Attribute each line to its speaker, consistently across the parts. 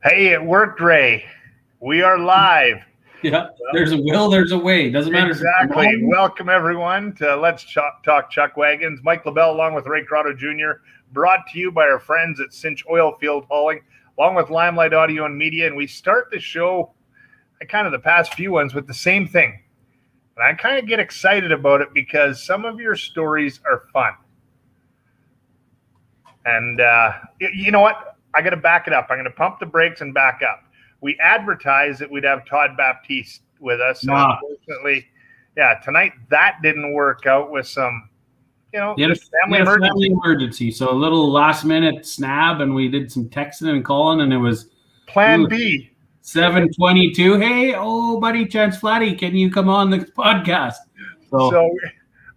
Speaker 1: Hey, it worked, Ray. We are live.
Speaker 2: Yeah, there's a will, there's a way. Doesn't matter.
Speaker 1: Exactly. Welcome, everyone, to Let's Talk Chuckwagons. Mike LaBelle, along with Ray Croteau Jr., brought to you by our friends at Cinch Oilfield Hauling, along with Limelight Audio and Media. And we start the show, kind of the past few ones, with the same thing. And I kind of get excited about it because some of your stories are fun. And you know what? I got to back it up. I'm going to pump the brakes and back up. We advertised that we'd have Todd Baptiste with us.
Speaker 2: Wow.
Speaker 1: Unfortunately, tonight that didn't work out with some,
Speaker 2: family emergency. So a little last minute snab, and we did some texting and calling, and it was
Speaker 1: Plan B.
Speaker 2: 7:22. Hey, buddy, Chance Flatty, can you come on the podcast?
Speaker 1: So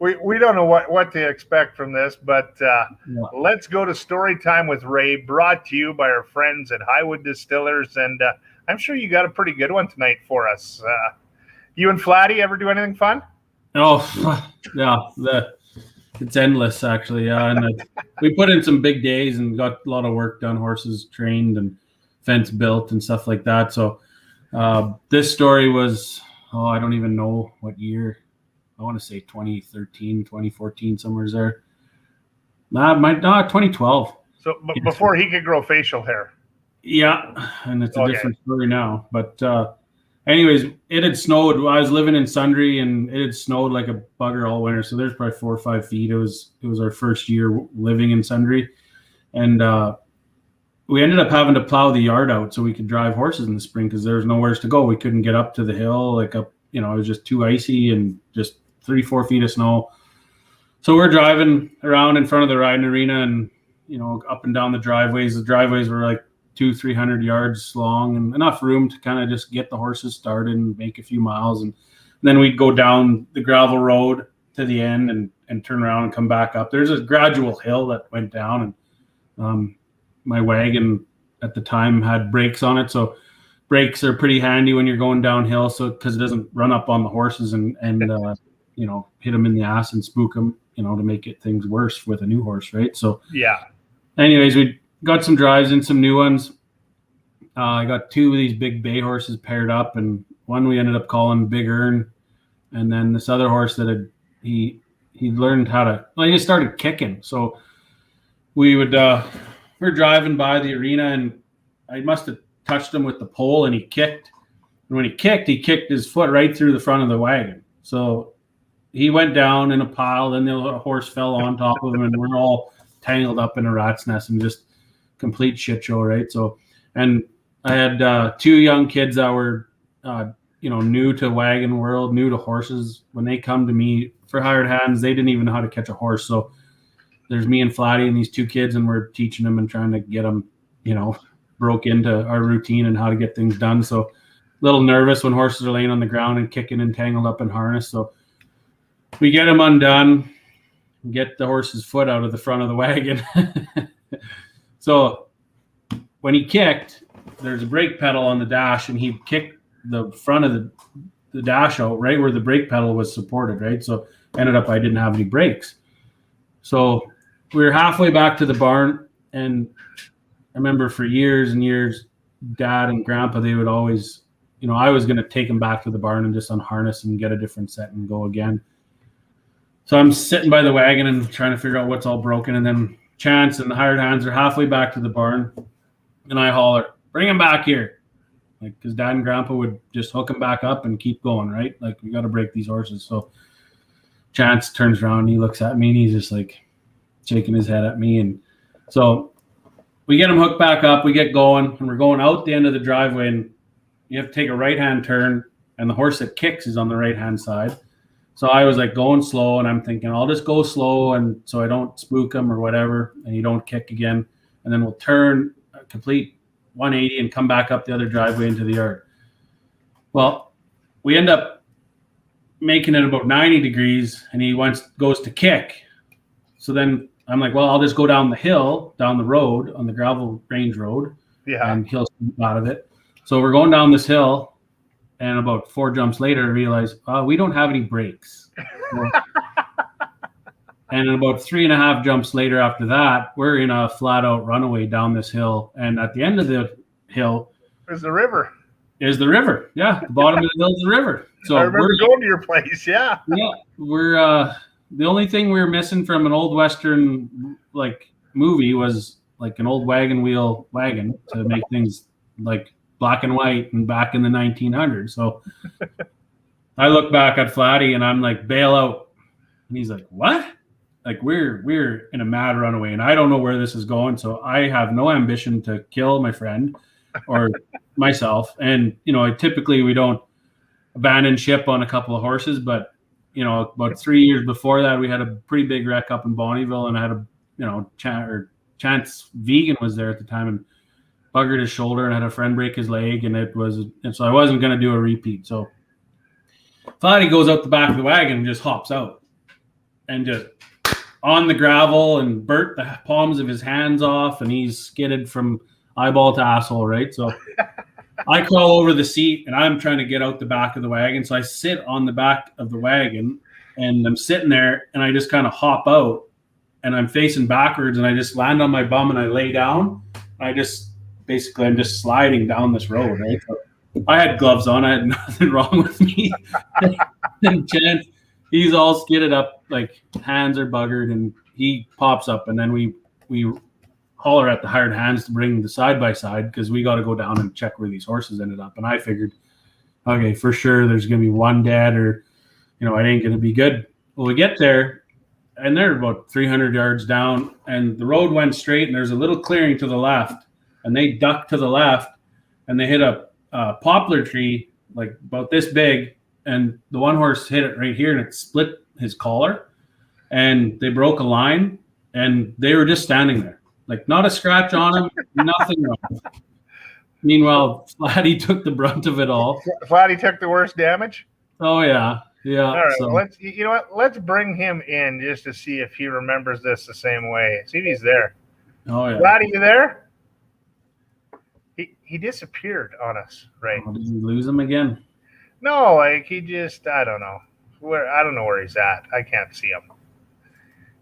Speaker 1: we don't know what to expect from this, but let's go to Story Time with Ray, brought to you by our friends at Highwood Distillers. And I'm sure you got a pretty good one tonight for us. You and Flatty ever do anything fun?
Speaker 2: Oh, yeah. It's endless, actually. And we put in some big days and got a lot of work done, horses trained and fence built and stuff like that. So this story was, I don't even know what year. I want to say 2013, 2014, somewhere's there. 2012.
Speaker 1: So before he could grow facial hair.
Speaker 2: Yeah, and it's a different story now. But anyways, it had snowed. I was living in Sundre, and it had snowed like a bugger all winter. So there's probably 4 or 5 feet. It was our first year living in Sundre. And we ended up having to plow the yard out so we could drive horses in the spring because there was nowhere to go. We couldn't get up to the hill, it was just too icy and just 3-4 feet of snow. So we're driving around in front of the riding arena and, up and down the driveways. The driveways were like 200-300 yards long and enough room to kind of just get the horses started and make a few miles. And then we'd go down the gravel road to the end and turn around and come back up. There's a gradual hill that went down, and my wagon at the time had brakes on it. So brakes are pretty handy when you're going downhill, so because it doesn't run up on the horses and hit them in the ass and spook them, to make things worse with a new horse, right? So anyways, we got some drives in, some new ones. I got 2 of these big bay horses paired up, and one we ended up calling Big Earn, and then this other horse that he learned how to. He just started kicking. So we're driving by the arena, and I must have touched him with the pole, and he kicked. And when he kicked his foot right through the front of the wagon. So he went down in a pile. Then the horse fell on top of him, and we're all tangled up in a rat's nest and just complete shit show, right? So, and I had 2 young kids that were, new to wagon world, new to horses. When they come to me for hired hands, they didn't even know how to catch a horse. So there's me and Flatty and these 2 kids, and we're teaching them and trying to get them, broke into our routine and how to get things done. So a little nervous when horses are laying on the ground and kicking and tangled up in harness. So we get them undone, get the horse's foot out of the front of the wagon. So when he kicked, there's a brake pedal on the dash, and he kicked the front of the dash out right where the brake pedal was supported, right? So ended up I didn't have any brakes. So we were halfway back to the barn, and I remember for years and years, Dad and Grandpa, they would always, I was going to take them back to the barn and just unharness and get a different set and go again. So I'm sitting by the wagon and trying to figure out what's all broken. And then Chance and the hired hands are halfway back to the barn, and I holler, "Bring him back here." Because Dad and Grandpa would just hook him back up and keep going, right? We got to break these horses. So Chance turns around and he looks at me and he's just shaking his head at me. And so we get him hooked back up, we get going, and we're going out the end of the driveway, and you have to take a right-hand turn, and the horse that kicks is on the right-hand side. So I was going slow, and I'm thinking I'll just go slow and so I don't spook him or whatever, and you don't kick again. And then we'll turn a complete 180 and come back up the other driveway into the yard. Well, we end up making it about 90 degrees, and he goes to kick. So then I'm like, well, I'll just go down the hill, down the road, on the gravel range road, and he'll scoop out of it. So we're going down this hill, and about 4 jumps later, I realize, we don't have any brakes. And about 3.5 jumps later after that, we're in a flat-out runaway down this hill. And at the end of the hill,
Speaker 1: There's the river.
Speaker 2: Is the river. Yeah, the bottom of the hill is the river. So
Speaker 1: I remember going to your place, yeah.
Speaker 2: Yeah, we're the only thing we were missing from an old Western like movie was like an old wagon wheel wagon to make things like black and white and back in the 1900s. So I look back at Flatty and I'm like, bail out. And he's like, what? Like we're in a mad runaway and I don't know where this is going. So I have no ambition to kill my friend or myself. And, typically we don't abandon ship on a couple of horses, but, about 3 years before that, we had a pretty big wreck up in Bonnyville and I had Chance Vegan was there at the time and buggered his shoulder and had a friend break his leg. And so I wasn't going to do a repeat. So Flatty goes out the back of the wagon and just hops out and just on the gravel and burnt the palms of his hands off and he's skidded from eyeball to asshole, right? So I crawl over the seat and I'm trying to get out the back of the wagon. So I sit on the back of the wagon and I'm sitting there and I just kind of hop out and I'm facing backwards and I just land on my bum and I lay down. I'm just sliding down this road, right? So I had gloves on. I had nothing wrong with me. And Chance, he's all skidded up, like hands are buggered, and he pops up, and then we holler at the hired hands to bring the side-by-side because we got to go down and check where these horses ended up. And I figured, okay, for sure there's going to be one dead or, it ain't going to be good. Well, we get there, and they're about 300 yards down, and the road went straight, and there's a little clearing to the left, and they ducked to the left, and they hit a poplar tree, like about this big, and the one horse hit it right here and it split his collar and they broke a line and they were just standing there. Like not a scratch on him, nothing wrong. Meanwhile, Flatty took the brunt of it all.
Speaker 1: Flatty took the worst damage?
Speaker 2: Oh, yeah. Yeah.
Speaker 1: All right, so. Let's bring him in just to see if he remembers this the same way. See if he's there.
Speaker 2: Oh, yeah.
Speaker 1: Flatty, you there? He disappeared on us, right?
Speaker 2: Oh, did we lose him again?
Speaker 1: No, like he just, I don't know. I don't know where he's at. I can't see him.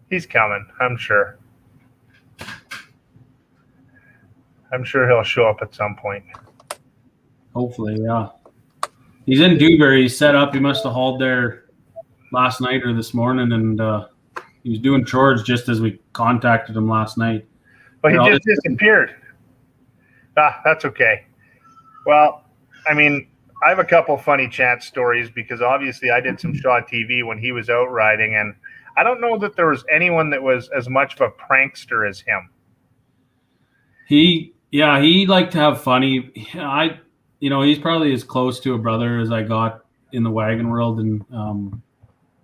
Speaker 1: He's coming, I'm sure. I'm sure he'll show up at some point.
Speaker 2: Hopefully, yeah. He's in Dewberry. He's set up. He must have hauled there last night or this morning, and he was doing chores just as we contacted him last night.
Speaker 1: But he just disappeared. That's okay. Well, I mean, I have a couple funny Chance stories because obviously I did some Shaw TV when he was out riding, and I don't know that there was anyone that was as much of a prankster as him.
Speaker 2: He liked to have fun. He's probably as close to a brother as I got in the wagon world, and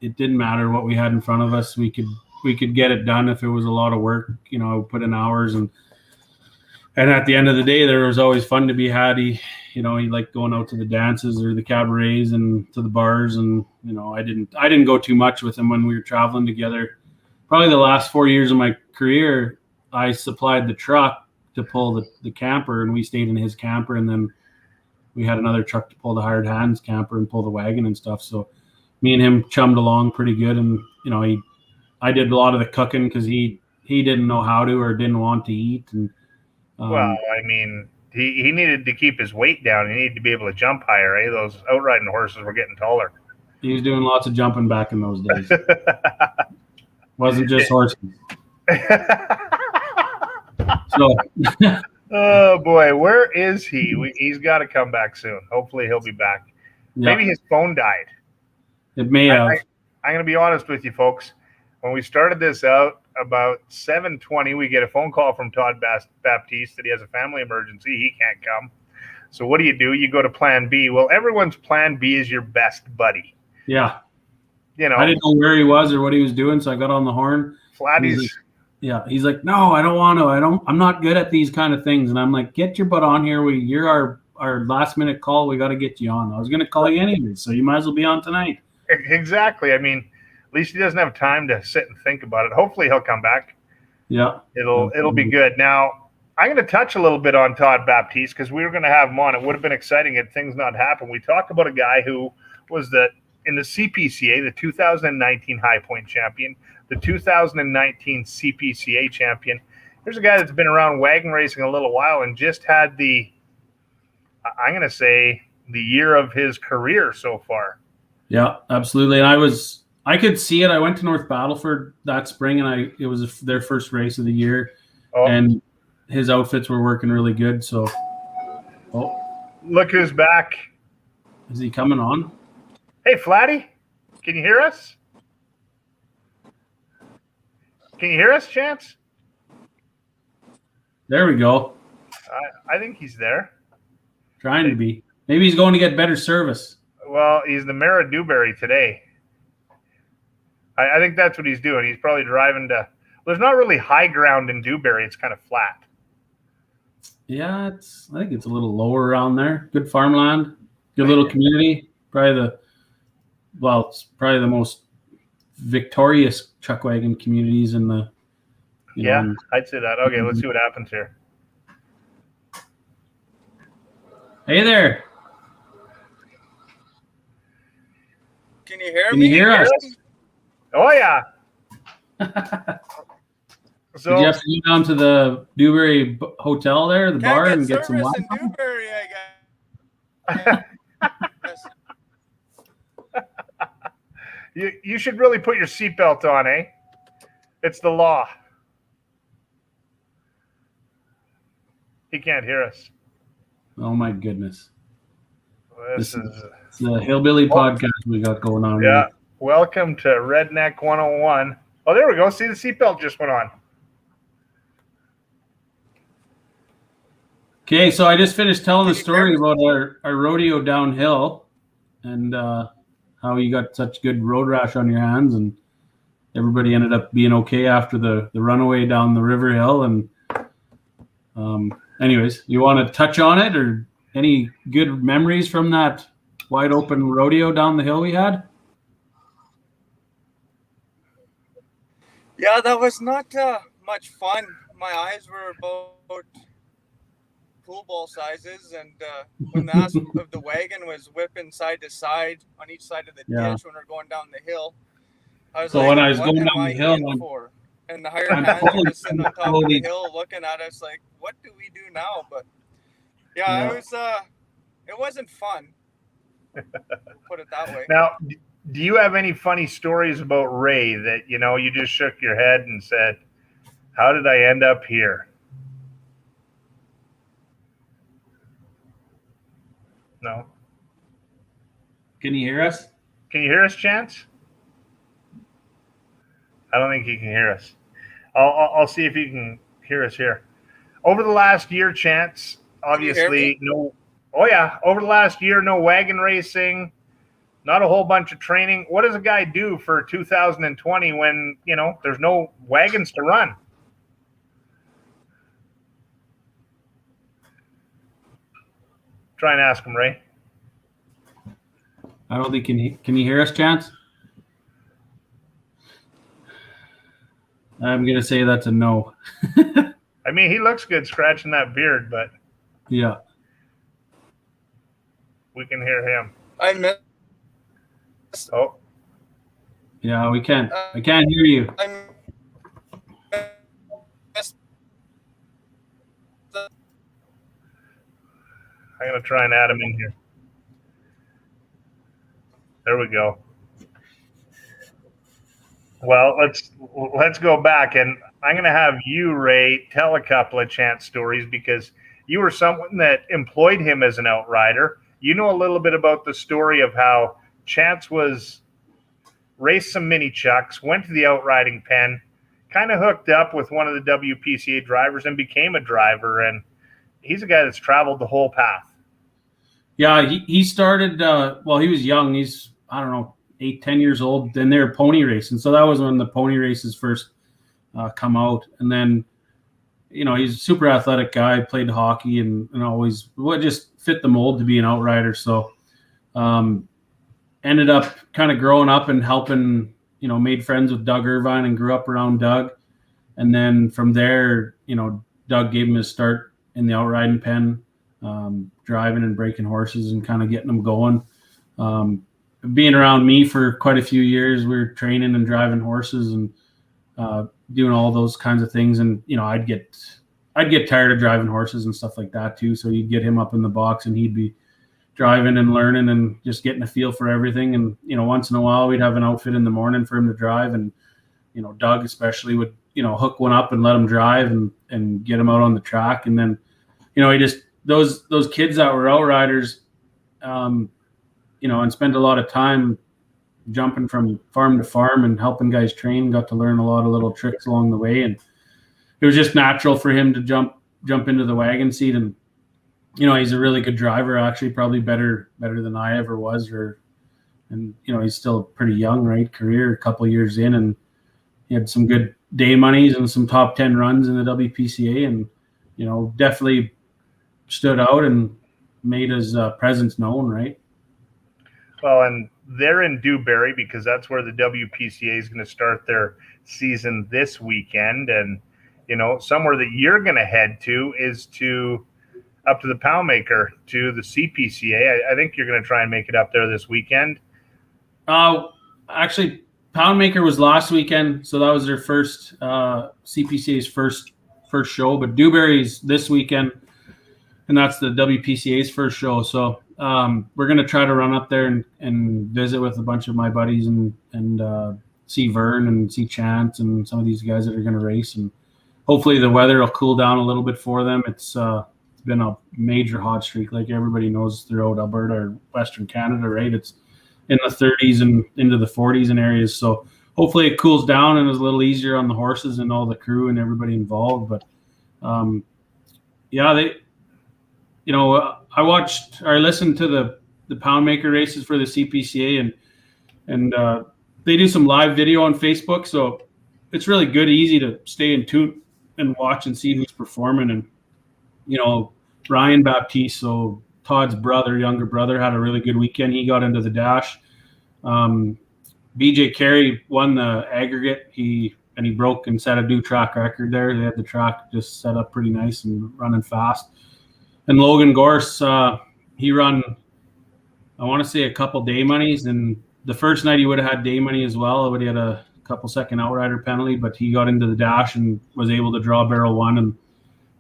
Speaker 2: it didn't matter what we had in front of us. We could get it done if it was a lot of work. Put in hours, and at the end of the day, there was always fun to be had. He liked going out to the dances or the cabarets and to the bars, and I didn't go too much with him when we were traveling together. Probably the last 4 years of my career, I supplied the truck to pull the camper, and we stayed in his camper, and then we had another truck to pull the hired hands camper and pull the wagon and stuff. So me and him chummed along pretty good, and I did a lot of the cooking because he didn't know how to or didn't want to eat. And
Speaker 1: well, I mean, he needed to keep his weight down. He needed to be able to jump higher. Eh? Those outriding horses were getting taller.
Speaker 2: He was doing lots of jumping back in those days. Wasn't just horses. So,
Speaker 1: oh boy, where is he? He's got to come back soon. Hopefully, he'll be back. Yeah. Maybe his phone died.
Speaker 2: It may have.
Speaker 1: I'm going to be honest with you, folks. When we started this out, about 7:20, we get a phone call from Todd Baptiste that he has a family emergency. He can't come. So what do? You go to Plan B. Well, everyone's Plan B is your best buddy.
Speaker 2: Yeah. I didn't know where he was or what he was doing, so I got on the horn.
Speaker 1: Flatty's.
Speaker 2: He's like, no, I don't want to. I'm not good at these kind of things. And I'm like, get your butt on here. You're our last minute call. We got to get you on. I was going to call you anyway, so you might as well be on tonight.
Speaker 1: Exactly. I mean, at least he doesn't have time to sit and think about it. Hopefully he'll come back.
Speaker 2: Yeah.
Speaker 1: It'll be good. Now, I'm going to touch a little bit on Todd Baptiste because we were going to have him on. It would have been exciting had things not happened. We talk about a guy who was in the CPCA, the 2019 High Point champion, the 2019 CPCA champion. Here's a guy that's been around wagon racing a little while and just had the I'm going to say the year of his career so far.
Speaker 2: Yeah, absolutely. And I could see it. I went to North Battleford that spring, and it was their first race of the year, and his outfits were working really good. So,
Speaker 1: look who's back.
Speaker 2: Is he coming on?
Speaker 1: Hey, Flatty, can you hear us? Can you hear us, Chance?
Speaker 2: There we go.
Speaker 1: I think he's there.
Speaker 2: Trying to be. Maybe he's going to get better service.
Speaker 1: Well, he's the mayor of Dewberry today. I think that's what he's doing. He's probably driving to. There's not really high ground in Dewberry. It's kind of flat.
Speaker 2: Yeah, I think it's a little lower around there. Good farmland, good little community. It's probably the most victorious Chuckwagon communities in the.
Speaker 1: I'd say that. Okay, let's see what happens here.
Speaker 2: Hey there.
Speaker 3: Can you hear me?
Speaker 2: Can you hear us?
Speaker 1: Oh, yeah.
Speaker 2: So, did you have to go down to the Dewberry Hotel there, the bar, and get some wine?
Speaker 3: In Dewberry, I guess.
Speaker 1: You should really put your seatbelt on, eh? It's the law. He can't hear us.
Speaker 2: Oh, my goodness.
Speaker 1: This is
Speaker 2: the Hillbilly podcast we got going on.
Speaker 1: Yeah. Welcome to Redneck 101. Oh, there we go. See, the seatbelt just went on.
Speaker 2: Okay, so I just finished telling the story about our rodeo downhill and how you got such good road rash on your hands, and everybody ended up being okay after the runaway down the river hill. And anyways, you want to touch on it, or any good memories from that wide open rodeo down the hill we had?
Speaker 3: Yeah, that was not much fun. My eyes were about pool ball sizes, and when the ass of the wagon was whipping side to side on each side of the ditch when we're going down the hill, I was
Speaker 2: when I was going down the hill,
Speaker 3: and the hired man was sitting on top of the hill looking at us like, what do we do now? But it wasn't fun. Put it that way.
Speaker 1: Now, do you have any funny stories about Ray that, you just shook your head and said, how did I end up here? No.
Speaker 2: Can you hear us?
Speaker 1: Can you hear us, Chance? I don't think he can hear us. I'll see if he can hear us here. Over the last year, Chance, obviously, no. Oh, yeah. Over the last year, no wagon racing, not a whole bunch of training. What does a guy do for 2020 when, there's no wagons to run? Try and ask him, Ray.
Speaker 2: I don't think can you hear us, Chance? I'm gonna say that's a no.
Speaker 1: I mean, he looks good scratching that beard, but
Speaker 2: yeah,
Speaker 1: we can hear him.
Speaker 3: I missed.
Speaker 1: Oh,
Speaker 2: yeah, we can. I can't hear you.
Speaker 1: I'm gonna try and add him in here. There we go. Well, let's go back, and I'm going to have you, Ray, tell a couple of Chance stories because you were someone that employed him as an outrider. You know a little bit about the story of how Chance raced some mini chucks, went to the outriding pen, kind of hooked up with one of the WPCA drivers and became a driver, and he's a guy that's traveled the whole path.
Speaker 2: Yeah, he started, he was young. He's, 8-10 years old. Then they were pony racing. So that was when the pony races first come out. And then, he's a super athletic guy, played hockey and always just fit the mold to be an outrider. So ended up kind of growing up and helping, made friends with Doug Irvine and grew up around Doug. And then from there, Doug gave him his start in the outriding pen, driving and breaking horses and kind of getting them going. Being around me for quite a few years, we were training and driving horses and doing all those kinds of things. And, I'd get I'd get tired of driving horses and stuff like that too. So you'd get him up in the box and he'd be driving and learning and just getting a feel for everything. And, once in a while we'd have an outfit in the morning for him to drive. And, Doug especially would, hook one up and let him drive and get him out on the track. And then, he just, those kids that were outriders, and spent a lot of time jumping from farm to farm and helping guys train, got to learn a lot of little tricks along the way. And it was just natural for him to jump into the wagon seat. And, he's a really good driver, actually, probably better than I ever was. And he's still pretty young, right? Career, a couple of years in, and he had some good day monies and some top 10 runs in the WPCA, and, definitely stood out and made his presence known, right?
Speaker 1: Well, and they're in Dewberry because that's where the WPCA is going to start their season this weekend. And, somewhere that you're going to head to is up to the Poundmaker, to the CPCA. I think you're going to try and make it up there this weekend.
Speaker 2: Actually, Poundmaker was last weekend, so that was their first CPCA's first show. But Dewberry's this weekend, and that's the WPCA's first show. So we're going to try to run up there and visit with a bunch of my buddies and see Vern and see Chance and some of these guys that are going to race. And hopefully the weather will cool down a little bit for them. It's been a major hot streak, like everybody knows, throughout Alberta or Western Canada, right? It's in the 30s and into the 40s in areas. So hopefully it cools down and is a little easier on the horses and all the crew and everybody involved. But I listened to the Poundmaker races for the CPCA, and they do some live video on Facebook. So it's really good, easy to stay in tune and watch and see who's performing. And, Ryan Baptiste, so Todd's younger brother, had a really good weekend. He got into the dash. BJ Carey won the aggregate. He broke and set a new track record there. They had the track just set up pretty nice and running fast. And Logan Gorse, he run, I want to say, a couple day monies. And the first night he would have had day money as well, but he had a couple second outrider penalty. But he got into the dash and was able to draw barrel one, and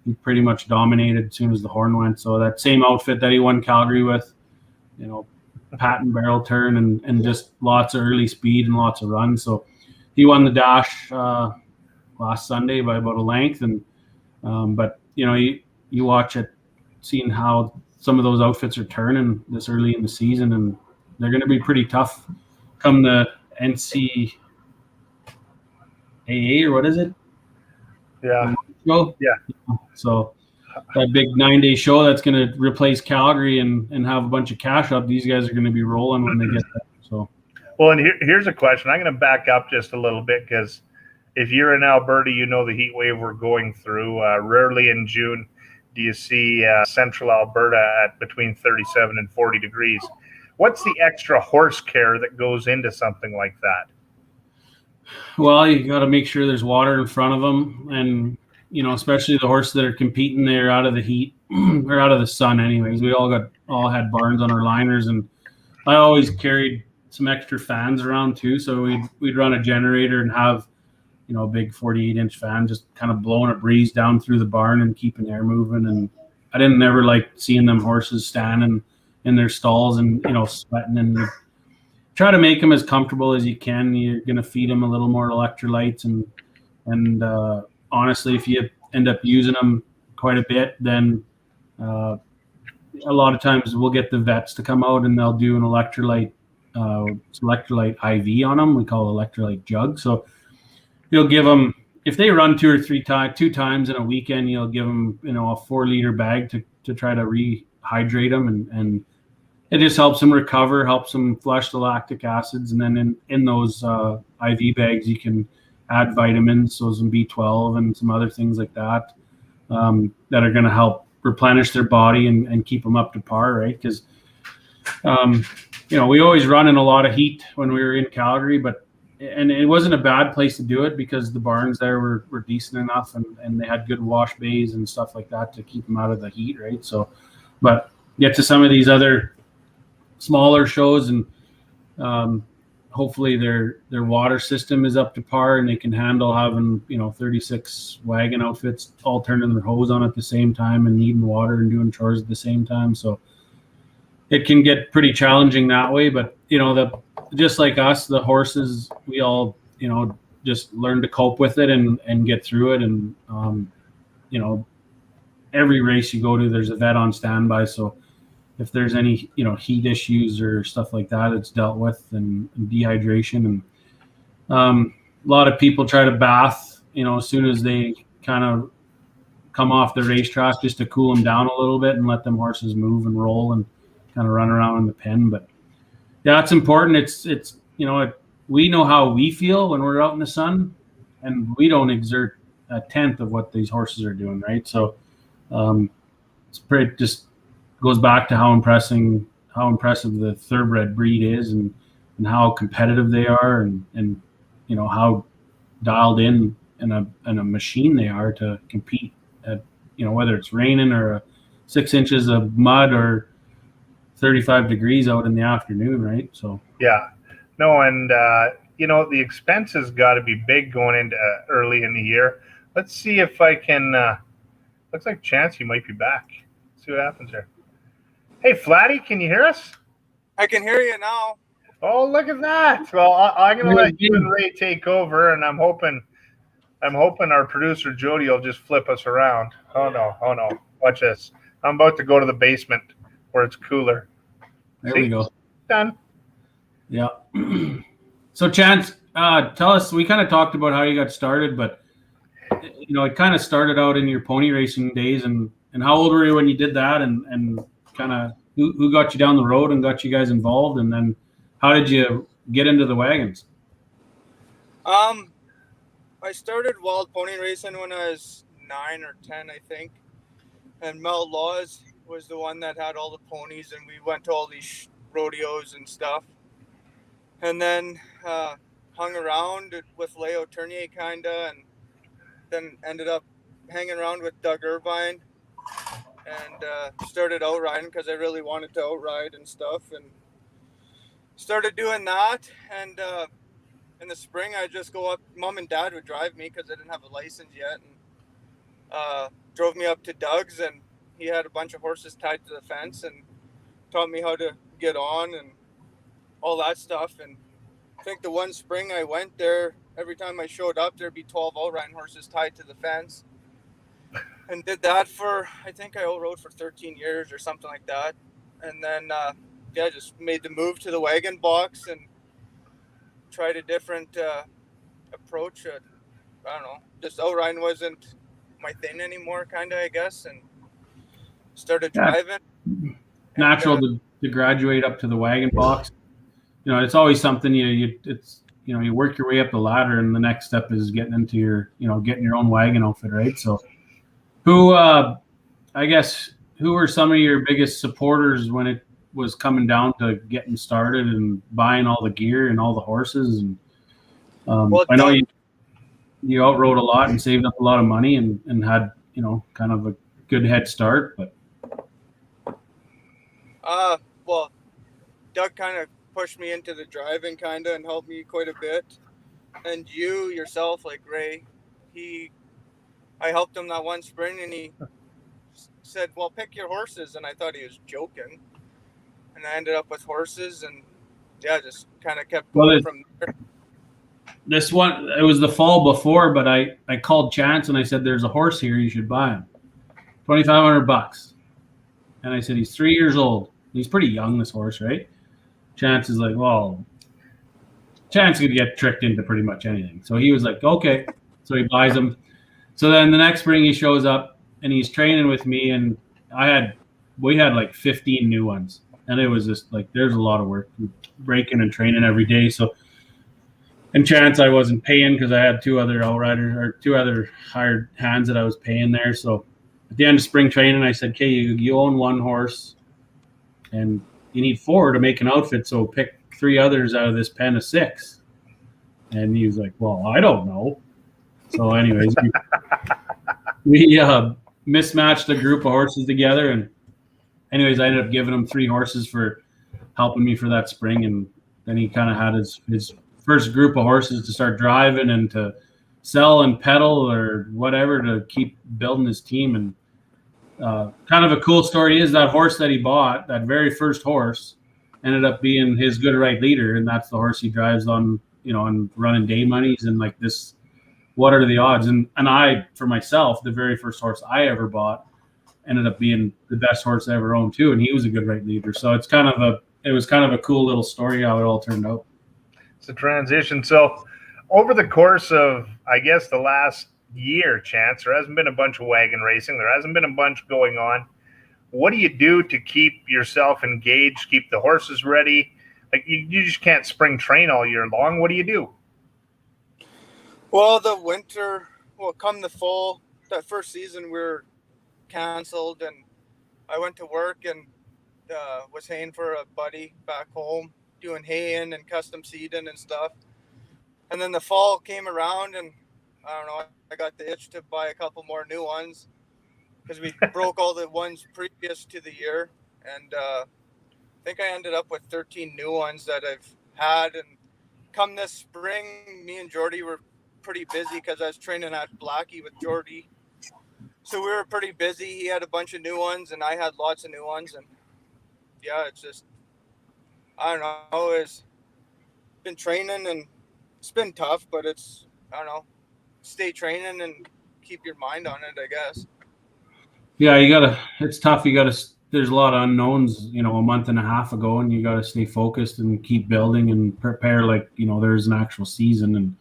Speaker 2: he pretty much dominated as soon as the horn went. So that same outfit that he won Calgary with, patent barrel turn and just lots of early speed and lots of runs. So he won the dash last Sunday by about a length. And but you watch it, seeing how some of those outfits are turning this early in the season, and they're going to be pretty tough come the NCAA, or what is it?
Speaker 1: Yeah.
Speaker 2: Show? Yeah. So that big 9-day show that's going to replace Calgary and have a bunch of cash up, these guys are going to be rolling when they get there. So,
Speaker 1: well, and here's a question. I'm going to back up just a little bit, because if you're in Alberta, the heat wave we're going through. Rarely in June do you see central Alberta at between 37 and 40 degrees. What's the extra horse care that goes into something like that?
Speaker 2: Well, you got to make sure there's water in front of them, and especially the horses that are competing, they're out of the heat or out of the sun. Anyways, we all had barns on our liners, and I always carried some extra fans around too. So we'd run a generator and have a big 48-inch fan just kind of blowing a breeze down through the barn and keeping air moving. And I didn't ever like seeing them horses standing in their stalls and sweating, and try to make them as comfortable as you can. You're going to feed them a little more electrolytes, and honestly, if you end up using them quite a bit, then a lot of times we'll get the vets to come out and they'll do an electrolyte IV on them. We call it electrolyte jug. So you'll give them, if they run two times in a weekend, you'll give them a 4-liter bag to try to rehydrate them, and it just helps them recover, helps them flush the lactic acids. And then in those IV bags, you can add vitamins, so some B12 and some other things like that, that are going to help replenish their body and keep them up to par, right? Because, we always run in a lot of heat when we were in Calgary, and it wasn't a bad place to do it because the barns there were decent enough, and they had good wash bays and stuff like that to keep them out of the heat, right? So, but get to some of these other smaller shows, and hopefully their water system is up to par and they can handle having 36 wagon outfits all turning their hose on at the same time and needing water and doing chores at the same time. So it can get pretty challenging that way. But just like us, the horses, we all just learn to cope with it and get through it. And every race you go to, there's a vet on standby. So if there's any, heat issues or stuff like that, it's dealt with, and dehydration. And a lot of people try to bath, as soon as they kind of come off the racetrack, just to cool them down a little bit and let them horses move and roll and kind of run around in the pen. But yeah, it's important. It's we know how we feel when we're out in the sun, and we don't exert a tenth of what these horses are doing, right? So it's pretty, just goes back to how impressive the thoroughbred breed is, and how competitive they are, and how dialed in a machine they are to compete at, whether it's raining or 6 inches of mud or 35 degrees out in the afternoon, right? So
Speaker 1: yeah, no, and the expenses got to be big going into early in the year. Let's see if I can. Looks like Chancey might be back. Let's see what happens here. Hey, Flatty, can you hear us?
Speaker 3: I can hear you now.
Speaker 1: Oh, look at that. Well, I'm going to let you and Ray take over, and I'm hoping our producer Jody will just flip us around. Oh no. Watch this. I'm about to go to the basement where it's cooler.
Speaker 2: There we go.
Speaker 1: Done.
Speaker 2: Yeah. So, Chance, tell us, we kind of talked about how you got started, but it kind of started out in your pony racing days, and how old were you when you did that, and kind of who got you down the road and got you guys involved, and then how did you get into the wagons?
Speaker 3: I started wild pony racing when I was 9 or 10, I think, and Mel Laws was the one that had all the ponies, and we went to all these rodeos and stuff, and then hung around with Leo Tournier kinda, and then ended up hanging around with Doug Irvine, and started outriding because I really wanted to outride and stuff, and started doing that. And in the spring, I just go up. Mom and Dad would drive me because I didn't have a license yet, and drove me up to Doug's, and he had a bunch of horses tied to the fence and taught me how to get on and all that stuff. And I think the one spring I went there, every time I showed up, there'd be 12 outriding horses tied to the fence. And did that for, I think I outrode for 13 years or something like that. And then, just made the move to the wagon box and tried a different approach. I don't know, just outriding wasn't my thing anymore, kind of, I guess, and started driving.
Speaker 2: Natural to graduate up to the wagon box. It's always something you work your way up the ladder, and the next step is getting into your, getting your own wagon outfit, right? So who were some of your biggest supporters when it was coming down to getting started and buying all the gear and all the horses? And I know you outrode a lot and saved up a lot of money and had, kind of a good head start, but
Speaker 3: well, Doug kind of pushed me into the driving kind of and helped me quite a bit. And you yourself, like Ray, I helped him that one spring, and he said, well, pick your horses. And I thought he was joking. And I ended up with horses, and just kind of kept going from there.
Speaker 2: This one, it was the fall before, but I called Chance and I said, there's a horse here, you should buy him. $2,500. And I said, he's 3 years old. He's pretty young, this horse, right? Chance is like, well, Chance could get tricked into pretty much anything. So he was like, okay. So he buys him. So then the next spring he shows up and he's training with me, and we had like 15 new ones. And it was just like, there's a lot of work, breaking and training every day. So, and Chance I wasn't paying because I had two other hired hands that I was paying there. So at the end of spring training, I said, okay, you own one horse and you need 4 to make an outfit. So pick 3 others out of this pen of 6. And he was like, well, I don't know. So anyways, we mismatched a group of horses together. And anyways, I ended up giving him 3 horses for helping me for that spring. And then he kind of had his first group of horses to start driving and to sell and pedal or whatever to keep building his team. And kind of a cool story is that horse that he bought, that very first horse, ended up being his good right leader, and that's the horse he drives on, on running day monies and like this. What are the odds? And I, for myself, the very first horse I ever bought ended up being the best horse I ever owned too, and he was a good right leader. So it was kind of a cool little story how it all turned out.
Speaker 1: It's a transition. So over the course of, I guess, the last year, Chance, there hasn't been a bunch of wagon racing. There hasn't been a bunch going on. What do you do to keep yourself engaged, keep the horses ready? Like you just can't spring train all year long. What do you do?
Speaker 3: Well, the winter, come the fall, that first season we were canceled, and I went to work and was haying for a buddy back home, doing haying and custom seeding and stuff. And then the fall came around, and I don't know, I got the itch to buy a couple more new ones because we broke all the ones previous to the year. And I think I ended up with 13 new ones that I've had. And come this spring, me and Jordy were pretty busy because I was training at Blackie with Jordy. So we were pretty busy. He had a bunch of new ones, and I had lots of new ones. And yeah, it's just, I don't know, it's been training, and it's been tough, but it's, I don't know, stay training and keep your mind on it, I guess.
Speaker 2: Yeah, it's tough. There's a lot of unknowns, a month and a half ago, and you got to stay focused and keep building and prepare like, there's an actual season.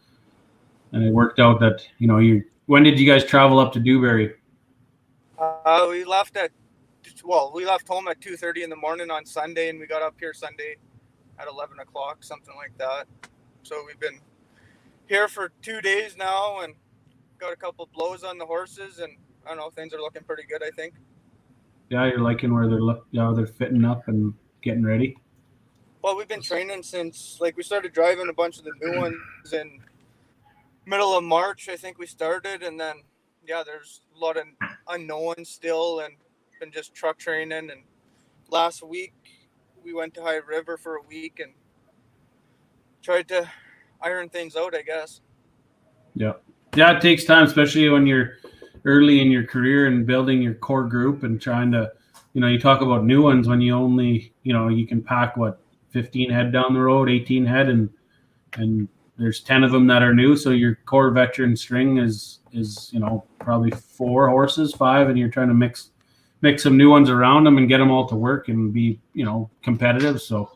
Speaker 2: And it worked out that, when did you guys travel up to Dewberry?
Speaker 3: We left home at 2:30 in the morning on Sunday, and we got up here Sunday at 11 o'clock, something like that. So we've been here for 2 days now and got a couple blows on the horses, and I don't know, things are looking pretty good, I think.
Speaker 2: Yeah, you're liking where they're fitting up and getting ready?
Speaker 3: Well, we've been training since, we started driving a bunch of the new ones in middle of March, I think we started, and then there's a lot of unknowns still, and been just truck training. And last week we went to High River for a week and tried to iron things out, I guess. Yeah,
Speaker 2: it takes time, especially when you're early in your career and building your core group and trying to, you talk about new ones when you only, you can pack 15 head down the road, 18 head, and there's 10 of them that are new. So your core veteran string is probably 4 horses, 5, and you're trying to mix some new ones around them and get them all to work and be, competitive. So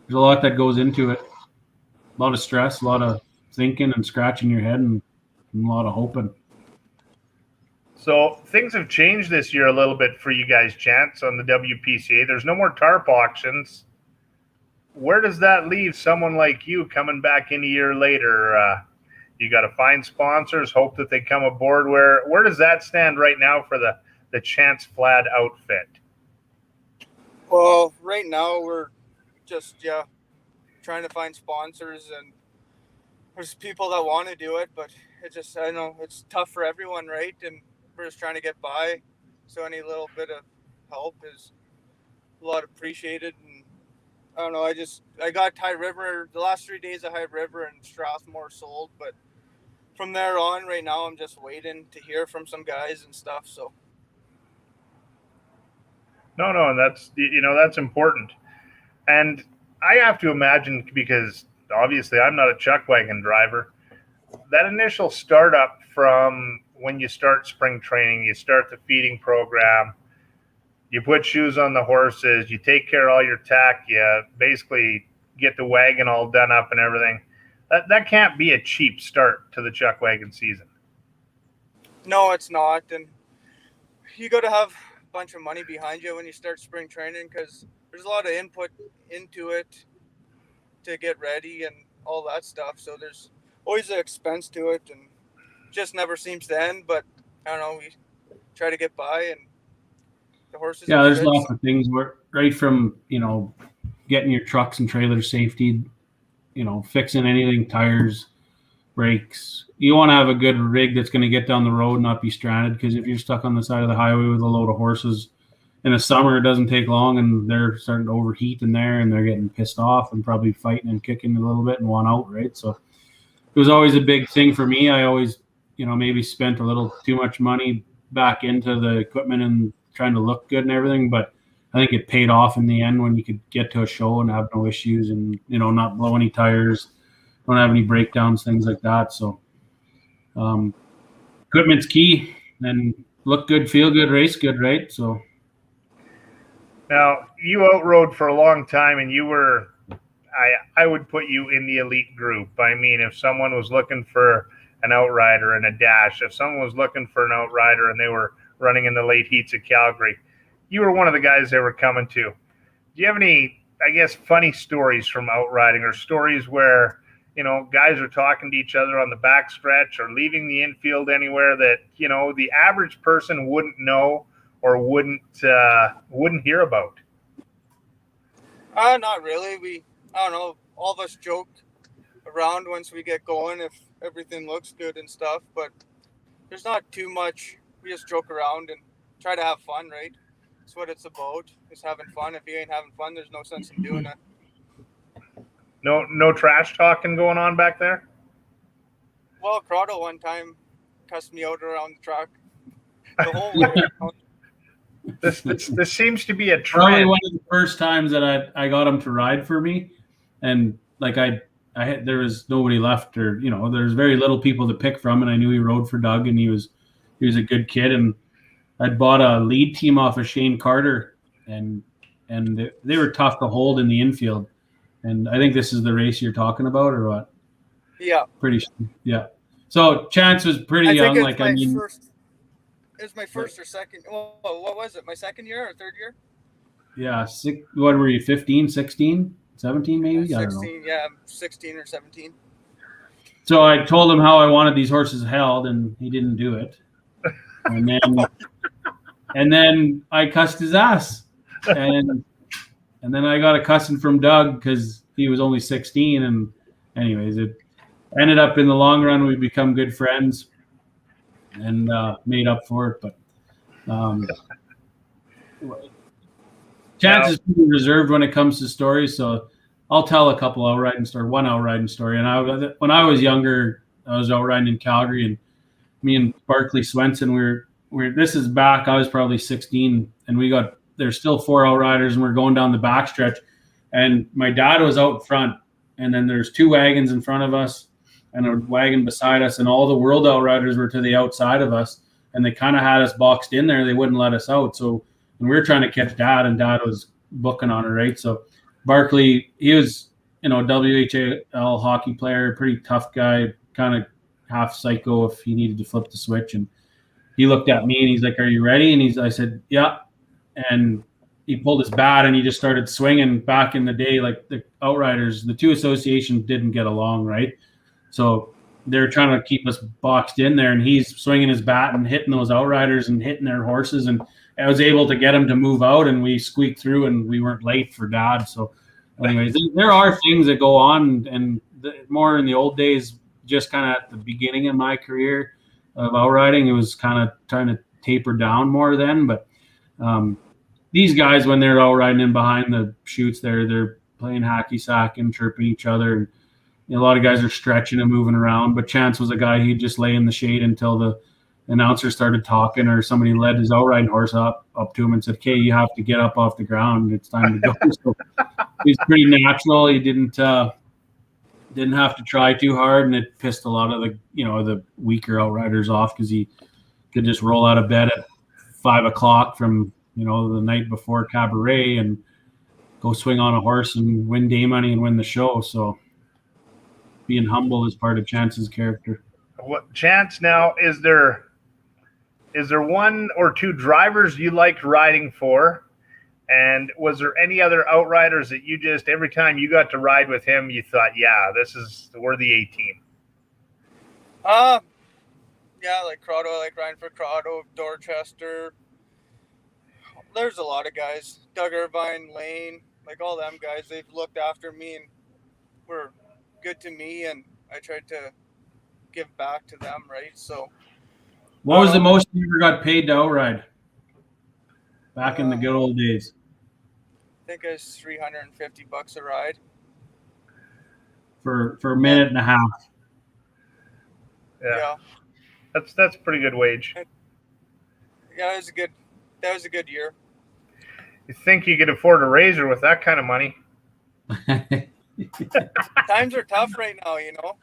Speaker 2: there's a lot that goes into it. A lot of stress, a lot of thinking and scratching your head, and a lot of hoping.
Speaker 1: So things have changed this year a little bit for you guys, Chance, on the WPCA. There's no more tarp auctions. Where does that leave someone like you coming back in a year later? You got to find sponsors, hope that they come aboard. Where does that stand right now for the Chance Flad outfit?
Speaker 3: Well, right now we're just trying to find sponsors, and there's people that want to do it, but I know it's tough for everyone, right? And we're just trying to get by. So any little bit of help is a lot appreciated. And I don't know, I got High River, the last 3 days of High River and Strathmore sold, but from there on, right now, I'm just waiting to hear from some guys and stuff, so.
Speaker 1: No, and that's important. And I have to imagine, because obviously I'm not a Chuckwagon driver, that initial startup from when you start spring training, you start the feeding program, you put shoes on the horses, you take care of all your tack, you basically get the wagon all done up and everything. That can't be a cheap start to the Chuckwagon season.
Speaker 3: No, it's not. And you got to have a bunch of money behind you when you start spring training, because there's a lot of input into it to get ready and all that stuff. So there's always an expense to it, and just never seems to end. But I don't know, we try to get by, and the horses.
Speaker 2: Yeah, there's lots of things where, right from, getting your trucks and trailers safety, fixing anything, tires, brakes. You want to have a good rig that's going to get down the road and not be stranded, because if you're stuck on the side of the highway with a load of horses in the summer, it doesn't take long, and they're starting to overheat in there, and they're getting pissed off and probably fighting and kicking a little bit and want out, right? So it was always a big thing for me. I always, maybe spent a little too much money back into the equipment and trying to look good and everything, but I think it paid off in the end when you could get to a show and have no issues and, not blow any tires, don't have any breakdowns, things like that. So equipment's key, and look good, feel good, race good, right? So
Speaker 1: now you outrode for a long time, and you were, I would put you in the elite group. I mean, if someone was looking for an outrider and a dash, if someone was looking for an outrider and they were running in the late heats at Calgary, you were one of the guys they were coming to. Do you have any, I guess, funny stories from outriding, or stories where, guys are talking to each other on the backstretch or leaving the infield anywhere that, the average person wouldn't know or wouldn't hear about?
Speaker 3: Not really. I don't know. All of us joke around once we get going if everything looks good and stuff, but there's not too much. We just joke around and try to have fun, right? That's what it's about, is having fun. If you ain't having fun, there's no sense in doing it.
Speaker 1: No trash talking going on back there?
Speaker 3: Well, Croteau one time cussed me out around the truck. The whole way.
Speaker 1: This seems to be a trend.
Speaker 2: Probably one of the first times that I got him to ride for me, and like there was nobody left, or there's very little people to pick from, and I knew he rode for Doug, and he was a good kid, and I'd bought a lead team off of Shane Carter, and they were tough to hold in the infield, and I think this is the race you're talking about, or what?
Speaker 3: Yeah.
Speaker 2: Yeah. So Chance was pretty young. Like,
Speaker 3: it was my first or second. Well, what was it? My second year or third year?
Speaker 2: Yeah. What were you, 15, 16, 17 maybe?
Speaker 3: 16,
Speaker 2: I don't know.
Speaker 3: Yeah, 16 or 17.
Speaker 2: So I told him how I wanted these horses held, and he didn't do it. And then I cussed his ass. And then I got a cussing from Doug because he was only 16. And anyways, it ended up in the long run, we become good friends and made up for it. But Chance is pretty reserved when it comes to stories. So I'll tell a couple one outriding story. And when I was younger, I was outriding in Calgary, and me and Barkley Swenson, this is back, I was probably 16, and there's still 4 outriders, and we're going down the backstretch, and my dad was out front, and then there's 2 wagons in front of us and a wagon beside us, and all the world outriders were to the outside of us, and they kind of had us boxed in there. They wouldn't let us out. So when we were trying to catch Dad, and Dad was booking on it, right? So Barkley, he was, WHL hockey player, pretty tough guy, kind of half psycho if he needed to flip the switch. And he looked at me and he's like, "Are you ready?" And I said, "Yeah." And he pulled his bat and he just started swinging. Back in the day, like the outriders, the 2 associations didn't get along, right? So they're trying to keep us boxed in there, and he's swinging his bat and hitting those outriders and hitting their horses. And I was able to get him to move out, and we squeaked through, and we weren't late for Dad. So anyways, there are things that go on, and more in the old days, just kind of at the beginning of my career of outriding, it was kind of trying to taper down more then. But these guys, when they're outriding in behind the chutes, they're playing hacky sack and chirping each other. And a lot of guys are stretching and moving around. But Chance was a guy, he'd just lay in the shade until the announcer started talking, or somebody led his outriding horse up to him and said, "Okay, you have to get up off the ground. It's time to go." So he's pretty natural. He didn't have to try too hard, and it pissed a lot of the weaker outriders off, because he could just roll out of bed at 5 o'clock from the night before cabaret and go swing on a horse and win day money and win the show. So being humble is part of Chance's character.
Speaker 1: What Chance, now is there 1 or 2 drivers you liked riding for? And was there any other outriders that you just, every time you got to ride with him, you thought, yeah, we're the A-team?
Speaker 3: Yeah, like Croteau, I like riding for Croteau, Dorchester. There's a lot of guys. Doug Irvine, Lane, like all them guys, they've looked after me and were good to me, and I tried to give back to them, right? So
Speaker 2: what was the most you ever got paid to outride? back in the good old days.
Speaker 3: I think it's $350 a ride
Speaker 2: for a minute and a half.
Speaker 3: Yeah.
Speaker 1: That's a pretty good wage.
Speaker 3: Yeah, that was a good year.
Speaker 1: You think you could afford a razor with that kind of money?
Speaker 3: Times are tough right now, you know.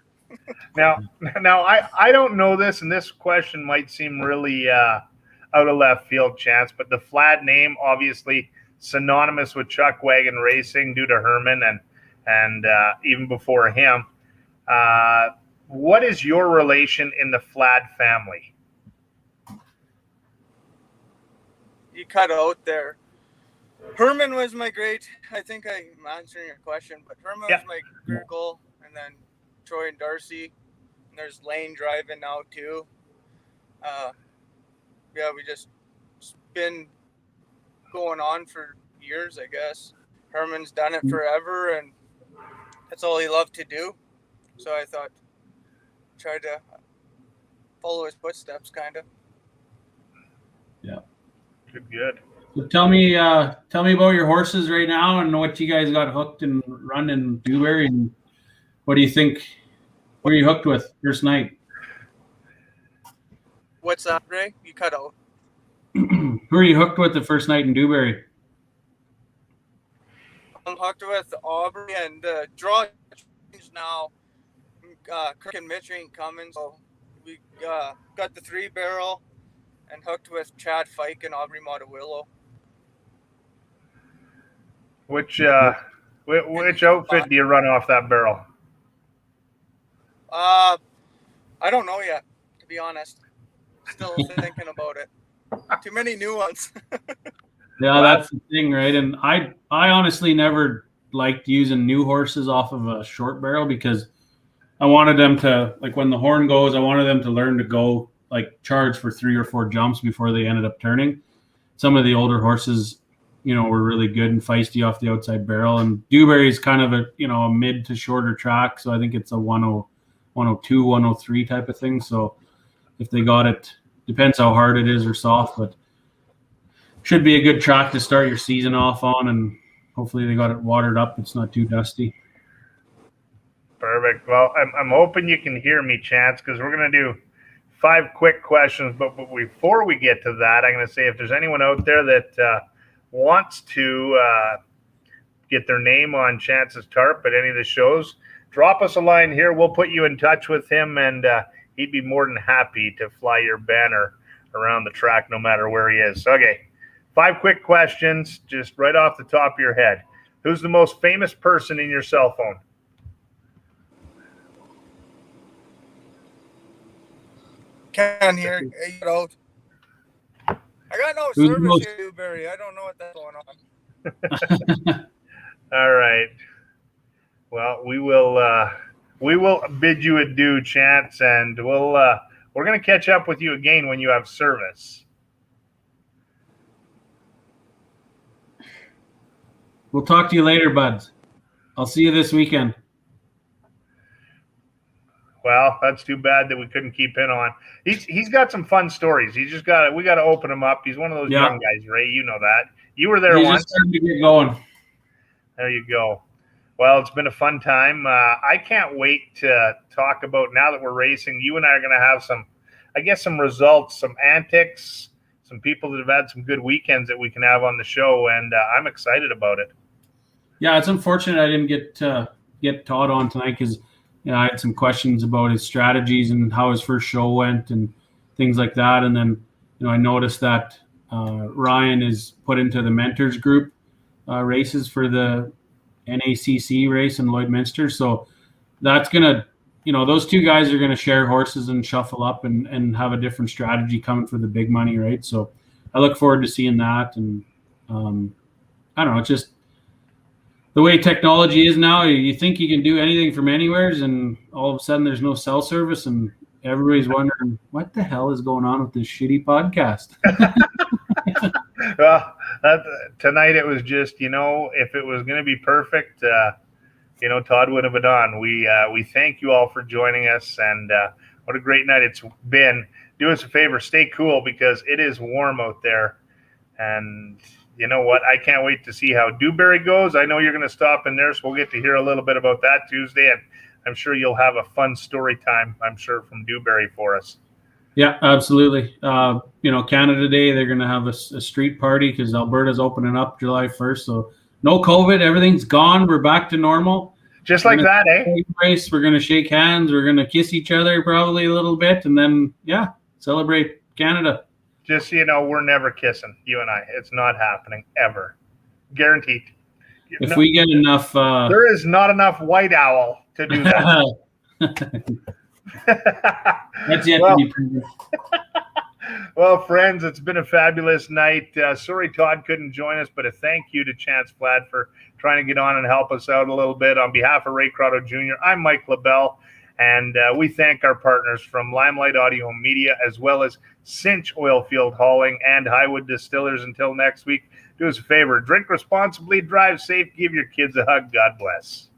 Speaker 1: Now I don't know this, and this question might seem really out of left field, Chance, but the Flat name obviously synonymous with Chuckwagon racing due to Herman and even before him. What is your relation in the Flat family?
Speaker 3: You cut out there. Herman was my great. I think I'm answering your question, but Herman was my uncle, and then Troy and Darcy, and there's Lane driving now too. We just been going on for years, I guess. Herman's done it forever, and that's all he loved to do. So I thought, try to follow his footsteps, kind of.
Speaker 2: Yeah.
Speaker 1: Good.
Speaker 2: So tell me about your horses right now and what you guys got hooked and run in Dewberry, and what do you think? What are you hooked with first night?
Speaker 3: What's that, Ray? You cut out.
Speaker 2: Who are you hooked with the first night in Dewberry?
Speaker 3: I'm hooked with Aubrey, and draw now. Kirk and Mitch ain't coming, so we got the 3-barrel and hooked with Chad Fike and Aubrey Mottawillow.
Speaker 1: Which outfit do you run off that barrel?
Speaker 3: I don't know yet, to be honest. Still thinking about it. Too many new ones.
Speaker 2: Yeah, that's the thing, right? And I honestly never liked using new horses off of a short barrel because I wanted them to, like, when the horn goes, I wanted them to learn to go, like, charge for 3 or 4 jumps before they ended up turning. Some of the older horses, were really good and feisty off the outside barrel. And Dewberry is kind of a mid to shorter track. So I think it's a 102, 103 type of thing. So if they got it, depends how hard it is or soft, but should be a good track to start your season off on. And hopefully they got it watered up. It's not too dusty.
Speaker 1: Perfect. Well, I'm hoping you can hear me, Chance, because we're going to do 5 quick questions. But before we get to that, I'm going to say if there's anyone out there that wants to get their name on Chance's tarp at any of the shows, drop us a line here. We'll put you in touch with him, and he'd be more than happy to fly your banner around the track no matter where he is. Okay, 5 quick questions, just right off the top of your head. Who's the most famous person in your cell phone?
Speaker 3: Can't hear you out. I got no service here, Dewberry. I don't know what that's going on.
Speaker 1: All right. Well, we will bid you adieu, Chance, and we're going to catch up with you again when you have service.
Speaker 2: We'll talk to you later, buds. I'll see you this weekend.
Speaker 1: Well, that's too bad that we couldn't keep in on. He's got some fun stories. We got to open him up. He's one of those young guys, Ray. You know that. You were there once.
Speaker 2: Just starting to get going.
Speaker 1: There you go. Well, it's been a fun time. I can't wait to talk about, now that we're racing, you and I are going to have some results, some antics, some people that have had some good weekends that we can have on the show, and I'm excited about it. Yeah,
Speaker 2: it's unfortunate I didn't get Todd on tonight because I had some questions about his strategies and how his first show went and things like that. And then, I noticed that Ryan is put into the mentors group races for the NACC race in Lloydminster. So that's going to, those 2 guys are going to share horses and shuffle up and have a different strategy coming for the big money, right? So I look forward to seeing that. And I don't know, it's just the way technology is now. You think you can do anything from anywheres, and all of a sudden there's no cell service, and everybody's wondering what the hell is going on with this shitty podcast.
Speaker 1: Well, tonight it was just, if it was going to be perfect, Todd would have been on. We thank you all for joining us, and what a great night it's been. Do us a favor, stay cool because it is warm out there. And you know what? I can't wait to see how Dewberry goes. I know you're going to stop in there, so we'll get to hear a little bit about that Tuesday. And I'm sure you'll have a fun story time, I'm sure, from Dewberry for us.
Speaker 2: Yeah, absolutely. Canada Day, they're going to have a street party because Alberta's opening up July 1st. So no COVID, everything's gone. We're back to normal.
Speaker 1: Just like that, eh?
Speaker 2: Race. We're going to shake hands. We're going to kiss each other probably a little bit. And then, celebrate Canada.
Speaker 1: Just so you know, we're never kissing, you and I. It's not happening, ever. Guaranteed.
Speaker 2: If we get enough...
Speaker 1: there is not enough white owl to do that.
Speaker 2: That's yet to be proven.
Speaker 1: Well, friends, it's been a fabulous night. Sorry Todd couldn't join us, but a thank you to Chance Fladd for trying to get on and help us out a little bit. On behalf of Ray Croteau Jr., I'm Mike LaBelle, and we thank our partners from Limelight Audio and Media, as well as Cinch Oilfield Hauling and Highwood Distillers. Until next week, do us a favor, drink responsibly, drive safe, give your kids a hug. God bless.